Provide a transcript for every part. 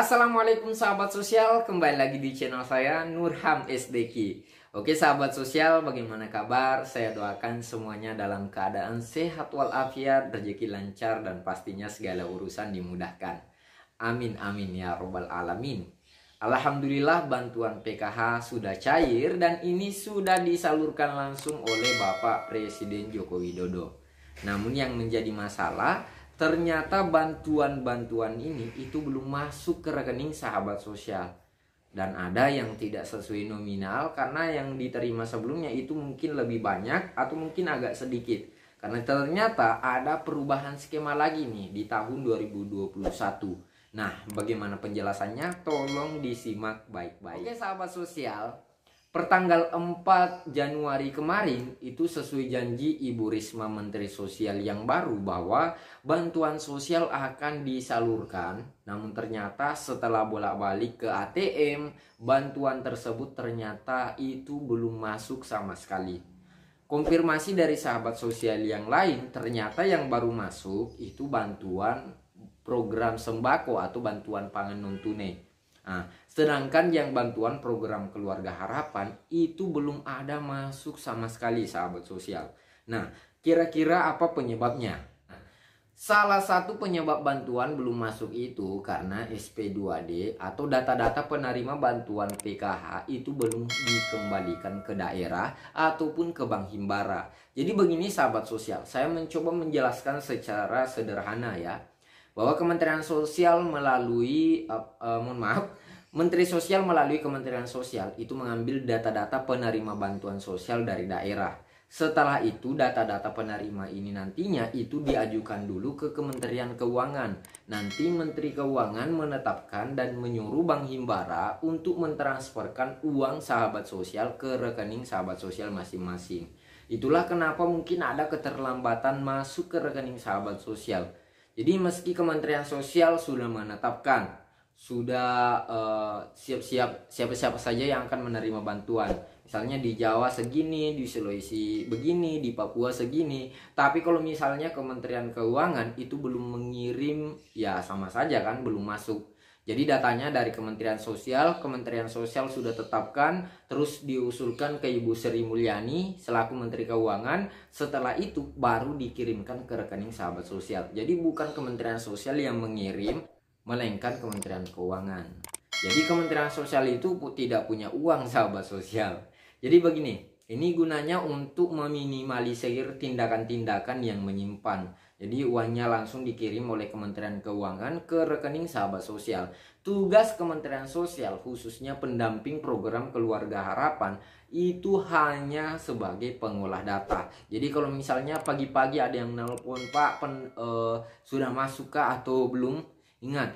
Assalamualaikum sahabat sosial, kembali lagi di channel saya Nurham SDK. Oke sahabat sosial, bagaimana kabar? Saya doakan semuanya dalam keadaan sehat walafiat, rezeki lancar dan pastinya segala urusan dimudahkan. Amin amin ya robbal alamin. Alhamdulillah bantuan PKH sudah cair dan ini sudah disalurkan langsung oleh Bapak Presiden Joko Widodo. Namun yang menjadi masalah, ternyata bantuan-bantuan ini itu belum masuk ke rekening sahabat sosial. Dan ada yang tidak sesuai nominal karena yang diterima sebelumnya itu mungkin lebih banyak atau mungkin agak sedikit. Karena ternyata ada perubahan skema lagi nih di tahun 2021. Nah, bagaimana penjelasannya? Tolong disimak baik-baik. Oke sahabat sosial, pertanggal 4 Januari kemarin itu sesuai janji Ibu Risma Menteri Sosial yang baru bahwa bantuan sosial akan disalurkan. Namun ternyata setelah bolak-balik ke ATM, bantuan tersebut ternyata itu belum masuk sama sekali. Konfirmasi dari sahabat sosial yang lain, ternyata yang baru masuk itu bantuan program sembako atau bantuan pangan non tunai. Nah, sedangkan yang bantuan program keluarga harapan itu belum ada masuk sama sekali sahabat sosial. Nah, kira-kira apa penyebabnya? Salah satu penyebab bantuan belum masuk itu karena SP2D atau data-data penerima bantuan PKH itu belum dikembalikan ke daerah ataupun ke Bank Himbara. Jadi begini sahabat sosial, saya mencoba menjelaskan secara sederhana ya, bahwa Kementerian Sosial melalui Menteri Sosial melalui Kementerian Sosial itu mengambil data-data penerima bantuan sosial dari daerah. Setelah itu data-data penerima ini nantinya itu diajukan dulu ke Kementerian Keuangan. Nanti Menteri Keuangan menetapkan dan menyuruh Bank Himbara untuk mentransferkan uang sahabat sosial ke rekening sahabat sosial masing-masing. Itulah kenapa mungkin ada keterlambatan masuk ke rekening sahabat sosial. Jadi meski Kementerian Sosial sudah menetapkan, sudah siap-siap siapa-siapa saja yang akan menerima bantuan. Misalnya di Jawa segini, di Sulawesi begini, di Papua segini. Tapi kalau misalnya Kementerian Keuangan itu belum mengirim, ya sama saja kan, belum masuk. Jadi datanya dari Kementerian Sosial sudah tetapkan, terus diusulkan ke Ibu Sri Mulyani selaku Menteri Keuangan. Setelah itu baru dikirimkan ke rekening sahabat sosial. Jadi bukan Kementerian Sosial yang mengirim, melainkan Kementerian Keuangan. Jadi Kementerian Sosial itu tidak punya uang sahabat sosial. Jadi begini, ini gunanya untuk meminimalisir tindakan-tindakan yang menyimpan. Jadi uangnya langsung dikirim oleh Kementerian Keuangan ke rekening sahabat sosial. Tugas Kementerian Sosial khususnya pendamping program keluarga harapan itu hanya sebagai pengolah data. Jadi kalau misalnya pagi-pagi ada yang nelpon, Pak sudah masuk kah atau belum? Ingat,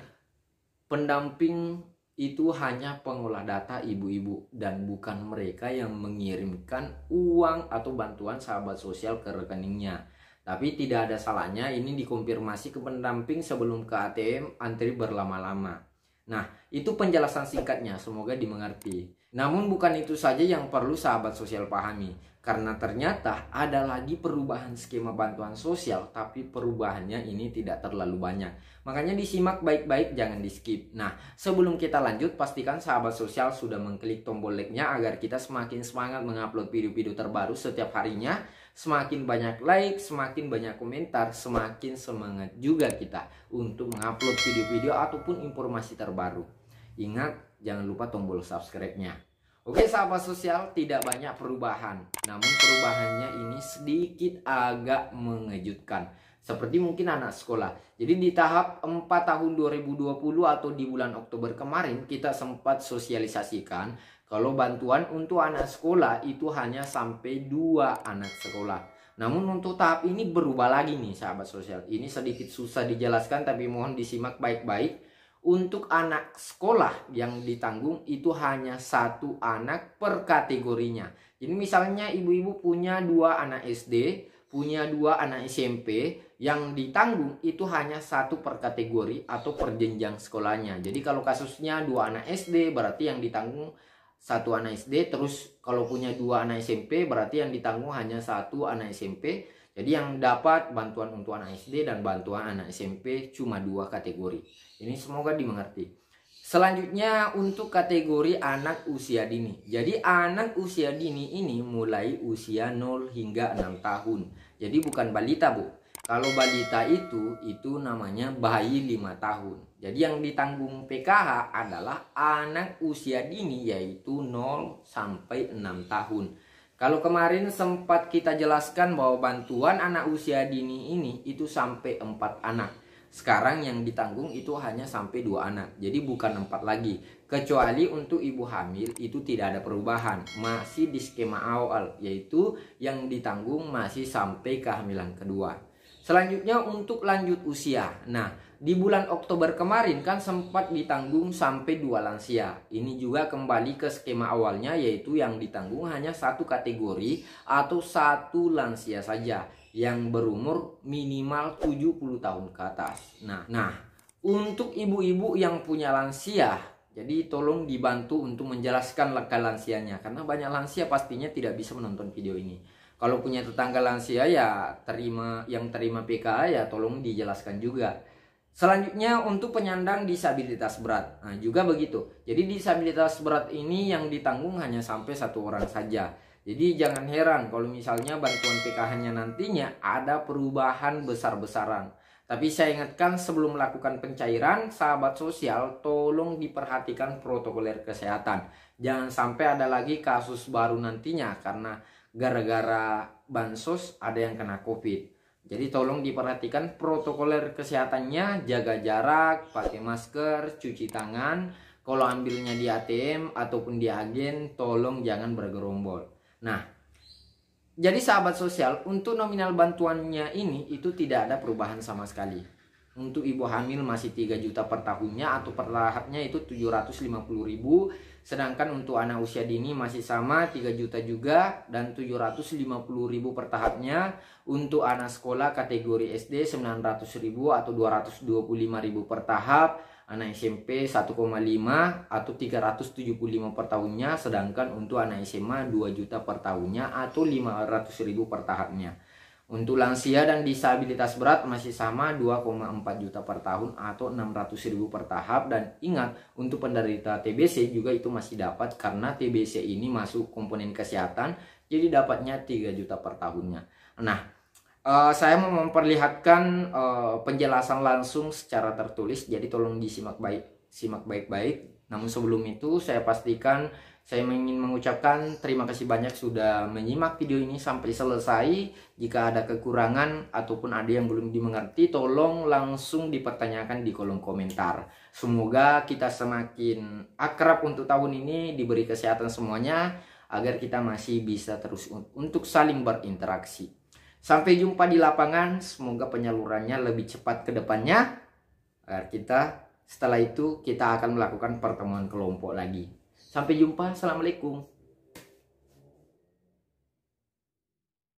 pendamping itu hanya pengolah data ibu-ibu dan bukan mereka yang mengirimkan uang atau bantuan sahabat sosial ke rekeningnya. Tapi tidak ada salahnya ini dikonfirmasi ke pendamping sebelum ke ATM antri berlama-lama. Nah, itu penjelasan singkatnya, semoga dimengerti. Namun bukan itu saja yang perlu sahabat sosial pahami. Karena ternyata ada lagi perubahan skema bantuan sosial, tapi perubahannya ini tidak terlalu banyak. Makanya disimak baik-baik, jangan di skip. Nah, sebelum kita lanjut, pastikan sahabat sosial sudah mengklik tombol like-nya agar kita semakin semangat mengupload video-video terbaru setiap harinya. Semakin banyak like, semakin banyak komentar, semakin semangat juga kita untuk mengupload video-video ataupun informasi terbaru. Ingat, jangan lupa tombol subscribe-nya. Oke sahabat sosial, tidak banyak perubahan. Namun perubahannya ini sedikit agak mengejutkan. Seperti mungkin anak sekolah. Jadi di tahap 4 tahun 2020 atau di bulan Oktober kemarin kita sempat sosialisasikan kalau bantuan untuk anak sekolah itu hanya sampai 2 anak sekolah. Namun untuk tahap ini berubah lagi nih sahabat sosial. Ini sedikit susah dijelaskan tapi mohon disimak baik-baik. Untuk anak sekolah yang ditanggung itu hanya 1 anak per kategorinya. Jadi misalnya ibu-ibu punya 2 anak SD, punya 2 anak SMP, yang ditanggung itu hanya 1 per kategori atau per jenjang sekolahnya. Jadi kalau kasusnya 2 anak SD berarti yang ditanggung 1 anak SD, terus kalau punya 2 anak SMP berarti yang ditanggung hanya 1 anak SMP. Jadi yang dapat bantuan untuk anak SD dan bantuan anak SMP cuma 2 kategori. Ini semoga dimengerti. Selanjutnya untuk kategori anak usia dini. Jadi anak usia dini ini mulai usia 0 hingga 6 tahun. Jadi bukan balita, Bu. Kalau balita itu namanya bayi 5 tahun. Jadi yang ditanggung PKH adalah anak usia dini, yaitu 0 sampai 6 tahun. Kalau kemarin sempat kita jelaskan bahwa bantuan anak usia dini ini itu sampai 4 anak. Sekarang yang ditanggung itu hanya sampai 2 anak. Jadi bukan 4 lagi. Kecuali untuk ibu hamil itu tidak ada perubahan. Masih di skema awal, yaitu yang ditanggung masih sampai kehamilan kedua. Selanjutnya untuk lanjut usia. Nah, di bulan Oktober kemarin kan sempat ditanggung sampai 2 lansia. Ini juga kembali ke skema awalnya, yaitu yang ditanggung hanya satu kategori atau 1 lansia saja yang berumur minimal 70 tahun ke atas. Nah, untuk ibu-ibu yang punya lansia, jadi tolong dibantu untuk menjelaskan ke lansianya, karena banyak lansia pastinya tidak bisa menonton video ini. Kalau punya tetangga lansia ya terima PKH ya tolong dijelaskan juga. Selanjutnya untuk penyandang disabilitas berat. Nah, juga begitu. Jadi disabilitas berat ini yang ditanggung hanya sampai 1 orang saja. Jadi jangan heran kalau misalnya bantuan PKH-nya nantinya ada perubahan besar-besaran. Tapi saya ingatkan sebelum melakukan pencairan, sahabat sosial tolong diperhatikan protokoler kesehatan. Jangan sampai ada lagi kasus baru nantinya karena gara-gara bansos ada yang kena COVID. Jadi tolong diperhatikan protokoler kesehatannya, jaga jarak, pakai masker, cuci tangan. Kalau ambilnya di ATM ataupun di agen, tolong jangan bergerombol. Nah, jadi sahabat sosial, untuk nominal bantuannya ini itu tidak ada perubahan sama sekali. Untuk ibu hamil masih 3 juta per tahunnya atau per tahapnya itu 750.000. Sedangkan untuk anak usia dini masih sama 3 juta juga dan 750.000 per tahapnya. Untuk anak sekolah kategori SD 900.000 atau 225.000 per tahap. Anak SMP 1,5 atau 375 per tahunnya. Sedangkan untuk anak SMA 2 juta per tahunnya atau 500.000 per tahapnya. Untuk lansia dan disabilitas berat masih sama 2,4 juta per tahun atau 600.000 per tahap. Dan ingat, untuk penderita TBC juga itu masih dapat karena TBC ini masuk komponen kesehatan, jadi dapatnya 3 juta per tahunnya. Nah, saya mau memperlihatkan penjelasan langsung secara tertulis, jadi tolong disimak baik-baik. Namun sebelum itu saya pastikan saya ingin mengucapkan terima kasih banyak sudah menyimak video ini sampai selesai. Jika ada kekurangan ataupun ada yang belum dimengerti, tolong langsung dipertanyakan di kolom komentar. Semoga kita semakin akrab untuk tahun ini, diberi kesehatan semuanya, agar kita masih bisa terus untuk saling berinteraksi. Sampai jumpa di lapangan, semoga penyalurannya lebih cepat ke depannya, agar setelah itu kita akan melakukan pertemuan kelompok lagi. Sampai jumpa, assalamualaikum.